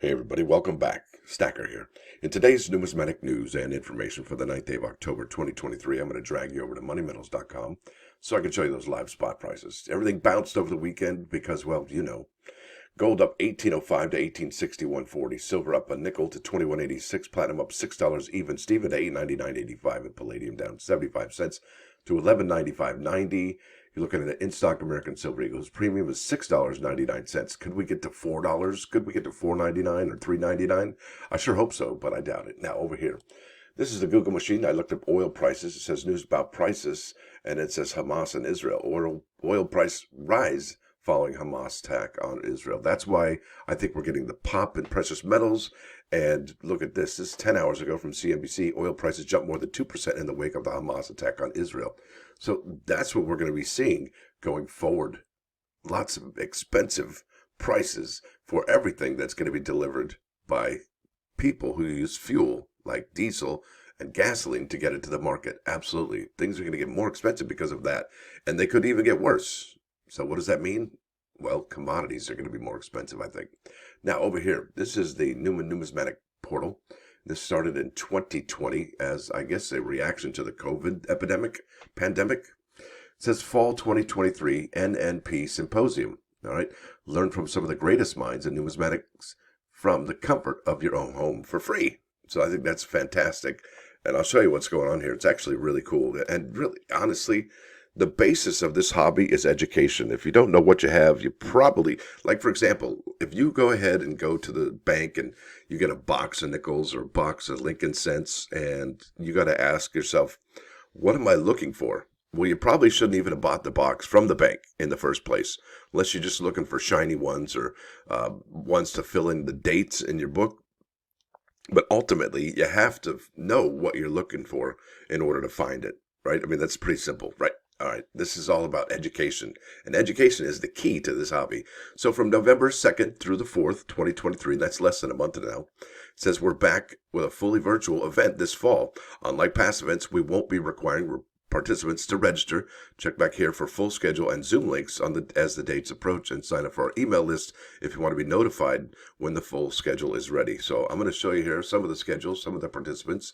Hey everybody, welcome back. Stacker here. In today's numismatic news and information for the 9th day of October 2023, I'm going to drag you over to moneymetals.com so I can show you those live spot prices. Everything bounced over the weekend because, well, you know, gold up 1805 to 1861.40, silver up a nickel to 21.86, platinum up $6 even, Steven to 899.85, and palladium down 75 cents to 1195.90. You're looking at an in-stock American Silver Eagle whose premium is $6.99. Could we get to $4? Could we get to $4.99 or $3.99? I sure hope so, but I doubt it. Now, over here, this is the Google machine. I looked up oil prices. It says news about prices, and it says Hamas and Israel. Oil price rise following Hamas attack on Israel. That's why I think we're getting the pop in precious metals. And look at this. This is 10 hours ago from CNBC. Oil prices jumped more than 2% in the wake of the Hamas attack on Israel. So that's what we're going to be seeing going forward. Lots of expensive prices for everything that's going to be delivered by people who use fuel like diesel and gasoline to get it to the market. Absolutely. Things are going to get more expensive because of that. And they could even get worse. So what does that mean? Well, commodities are going to be more expensive, I think. Now, over here, this is the numismatic portal. This started in 2020 as, I guess, a reaction to the COVID pandemic. It says Fall 2023 NNP Symposium. All right. Learn from some of the greatest minds in numismatics from the comfort of your own home for free. So I think that's fantastic. And I'll show you what's going on here. It's actually really cool. And really, honestly, the basis of this hobby is education. If you don't know what you have, you probably, like for example, if you go ahead and go to the bank and you get a box of nickels or a box of Lincoln cents, and you got to ask yourself, what am I looking for? Well, you probably shouldn't even have bought the box from the bank in the first place, unless you're just looking for shiny ones or ones to fill in the dates in your book. But ultimately, you have to know what you're looking for in order to find it, right? I mean, that's pretty simple, right? All right, this is all about education, and education is the key to this hobby. So from November 2nd through the 4th, 2023, that's less than a month now, it says we're back with a fully virtual event this fall. Unlike past events, we won't be requiring participants to register. Check back here for full schedule and Zoom links as the dates approach, and sign up for our email list if you want to be notified when the full schedule is ready. So I'm going to show you here some of the schedules, some of the participants.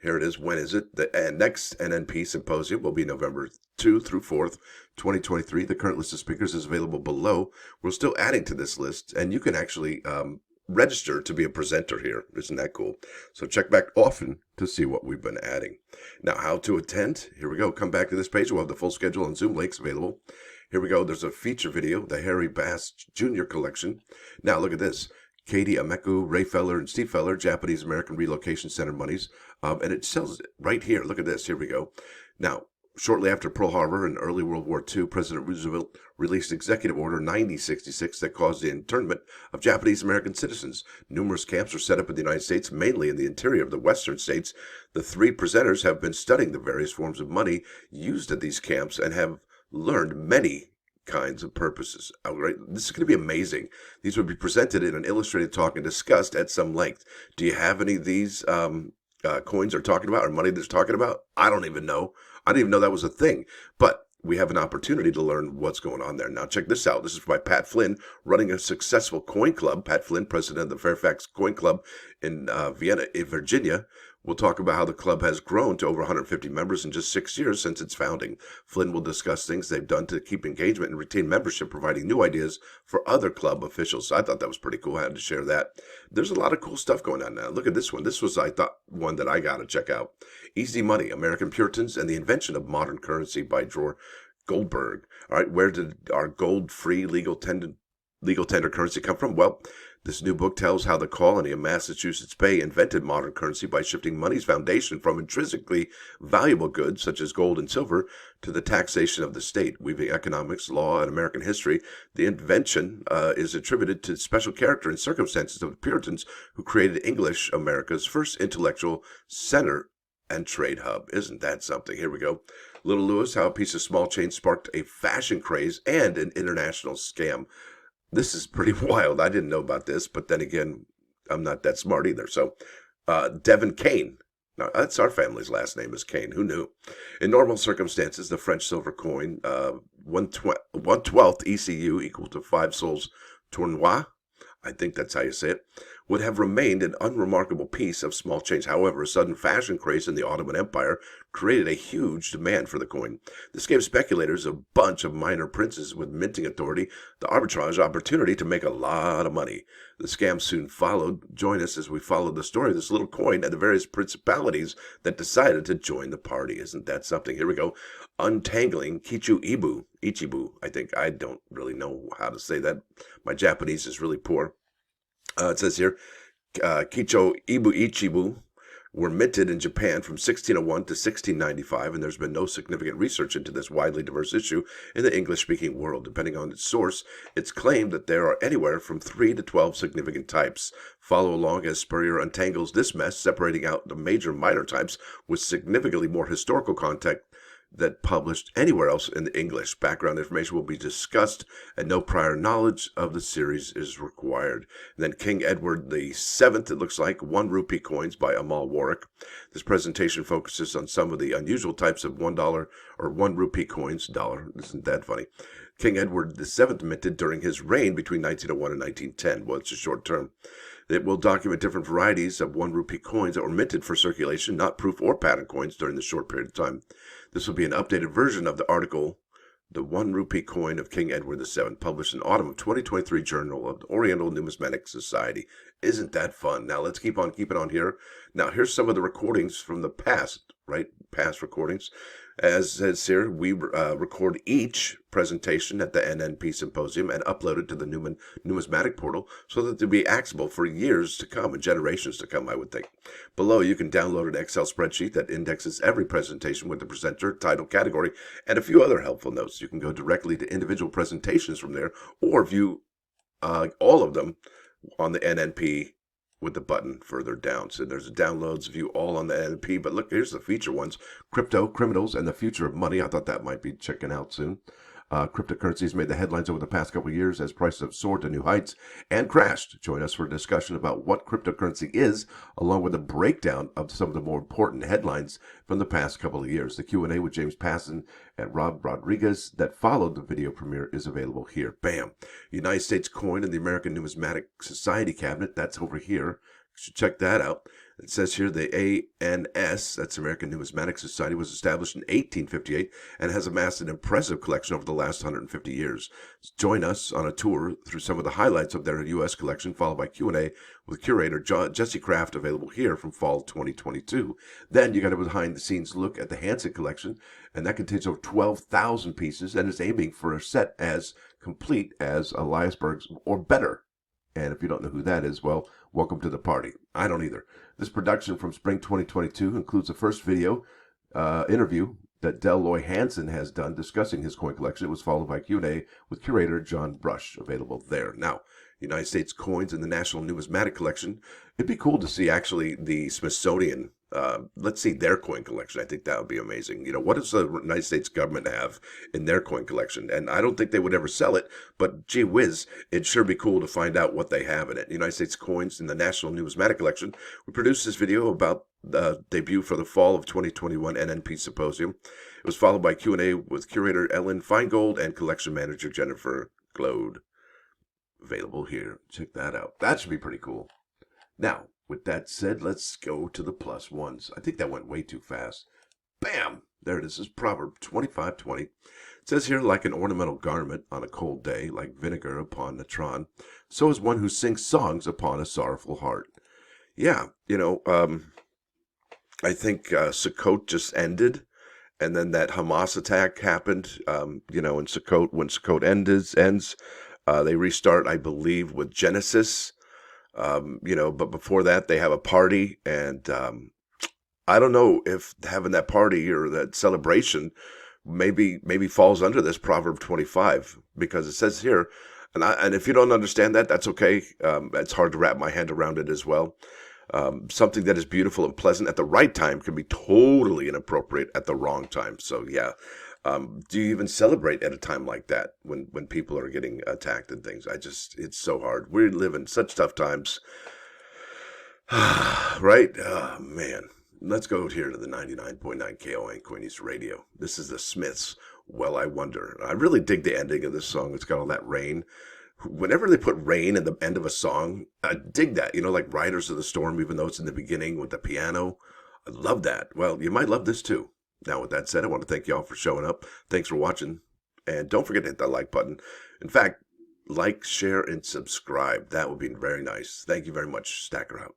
Here it is. When is it? The next NNP Symposium will be November 2 through 4th, 2023. The current list of speakers is available below. We're still adding to this list, and you can actually register to be a presenter here. Isn't that cool? So check back often to see what we've been adding. Now, how to attend? Here we go. Come back to this page. We'll have the full schedule and Zoom links available. Here we go. There's a feature video, the Harry Bass Jr. collection. Now, look at this. Katie Ameku, Ray Feller, and Steve Feller, Japanese American Relocation Center monies. And it sells it right here. Look at this. Here we go. Now, shortly after Pearl Harbor and early World War II, President Roosevelt released Executive Order 9066 that caused the internment of Japanese American citizens. Numerous camps were set up in the United States, mainly in the interior of the western states. The three presenters have been studying the various forms of money used at these camps and have learned many kinds of purposes. All right, this is going to be amazing. These will be presented in an illustrated talk and discussed at some length. Do you have any of these coins they're talking about or money they're talking about? I don't even know. I didn't even know that was a thing. But we have an opportunity to learn what's going on there. Now, check this out. This is by Pat Flynn, running a successful coin club. Pat Flynn, president of the Fairfax Coin Club in Vienna, Virginia. We'll talk about how the club has grown to over 150 members in just 6 years since its founding. Flynn will discuss things they've done to keep engagement and retain membership, providing new ideas for other club officials. So I thought that was pretty cool. I had to share that. There's a lot of cool stuff going on now. Look at this one. This was, I thought, one that I got to check out. Easy Money, American Puritans and the Invention of Modern Currency by Dror Goldberg. All right, where did our gold-free legal tender currency come from? Well, this new book tells how the colony of Massachusetts Bay invented modern currency by shifting money's foundation from intrinsically valuable goods, such as gold and silver, to the taxation of the state. Weaving economics, law, and American history, the invention is attributed to special character and circumstances of the Puritans who created English, America's first intellectual center and trade hub. Isn't that something? Here we go. Little Lewis, how a piece of small change sparked a fashion craze and an international scam. This is pretty wild. I didn't know about this, but then again, I'm not that smart either. So, Devin Kane. Now, that's our family's last name is Kane. Who knew? In normal circumstances, the French silver coin, 1/12th ECU equal to 5 sols tournois. I think that's how you say it, would have remained an unremarkable piece of small change. However, a sudden fashion craze in the Ottoman Empire created a huge demand for the coin. This gave speculators, a bunch of minor princes with minting authority, the arbitrage opportunity to make a lot of money. The scam soon followed. Join us as we follow the story of this little coin and the various principalities that decided to join the party. Isn't that something? Here we go. Untangling Ichibu, I think. I don't really know how to say that. My Japanese is really poor. It says here, Kicho Ichibu were minted in Japan from 1601 to 1695, and there's been no significant research into this widely diverse issue in the English-speaking world. Depending on its source, it's claimed that there are anywhere from 3 to 12 significant types. Follow along as Spurrier untangles this mess, separating out the major minor types with significantly more historical content that published anywhere else in the English. Background information will be discussed, and no prior knowledge of the series is required. And then King Edward the Seventh, it looks like, 1 rupee coins by Amal Warwick. This presentation focuses on some of the unusual types of $1 or 1 rupee coins. Dollar, isn't that funny? King Edward the Seventh minted during his reign between 1901 and 1910. Well, it's a short term. It will document different varieties of 1 rupee coins that were minted for circulation, not proof or pattern coins, during the short period of time. This will be an updated version of the article, The 1 Rupee Coin of King Edward VII, published in autumn of 2023 Journal of the Oriental Numismatic Society. Isn't that fun? Now, let's keep on keeping on here. Now, here's some of the recordings from the past, right? Past recordings. As says here, we record each presentation at the NNP Symposium and upload it to the Numismatic portal so that they'll be accessible for years to come and generations to come, I would think. Below, you can download an Excel spreadsheet that indexes every presentation with the presenter, title, category, and a few other helpful notes. You can go directly to individual presentations from there or view all of them on the NNP with the button further down. So there's downloads, view all on the NNP. But look, here's the feature ones. Crypto, criminals, and the future of money. I thought that might be checking out soon. Cryptocurrencies made the headlines over the past couple of years as prices have soared to new heights and crashed. Join us for a discussion about what cryptocurrency is, along with a breakdown of some of the more important headlines from the past couple of years. The Q&A with James Passon and Rob Rodriguez that followed the video premiere is available here. Bam! United States coin in the American Numismatic Society cabinet. That's over here. You should check that out. It says here the ANS, that's American Numismatic Society, was established in 1858 and has amassed an impressive collection over the last 150 years. Join us on a tour through some of the highlights of their U.S. collection, followed by Q&A with curator Jesse Kraft, available here from fall 2022. Then you got a behind-the-scenes look at the Hansen collection, and that contains over 12,000 pieces and is aiming for a set as complete as Eliasberg's or better. And if you don't know who that is, well, welcome to the party. I don't either. This production from spring 2022 includes the first video interview that Deloy Hansen has done discussing his coin collection. It was followed by Q&A with curator John Brush, available there. Now, United States coins in the National Numismatic Collection. It'd be cool to see actually the Smithsonian, let's see their coin collection. I think that would be amazing. You know, what does the United States government have in their coin collection? And I don't think they would ever sell it, but gee whiz, it'd sure be cool to find out what they have in it. United States coins in the National Numismatic Collection. We produced this video about the debut for the fall of 2021 NNP Symposium. It was followed by Q&A with curator Ellen Feingold and collection manager Jennifer Glode. Available here. Check that out. That should be pretty cool. Now, with that said, let's go to the plus ones. I think that went way too fast. Bam! There it is. This is Proverb 25:20. It says here, like an ornamental garment on a cold day, like vinegar upon natron, so is one who sings songs upon a sorrowful heart. Yeah, you know, I think Sukkot just ended, and then that Hamas attack happened, you know, in Sukkot. When Sukkot ends, they restart, I believe, with Genesis. You know, but before that, they have a party, and I don't know if having that party or that celebration maybe falls under this Proverb 25, because it says here, and if you don't understand that, that's okay. It's hard to wrap my hand around it as well. Something that is beautiful and pleasant at the right time can be totally inappropriate at the wrong time. So yeah. Do you even celebrate at a time like that when people are getting attacked and things? It's so hard. We live in such tough times. Right? Oh, man. Let's go here to the 99.9 KON Queenies Radio. This is the Smiths, Well, I Wonder. I really dig the ending of this song. It's got all that rain. whenever they put rain at the end of a song, I dig that. Like Riders of the Storm, even though it's in the beginning with the piano. I love that. Well, you might love this too. Now, with that said, I want to thank y'all for showing up. Thanks for watching. And don't forget to hit that like button. In fact, like, share, and subscribe. That would be very nice. Thank you very much. Stacker out.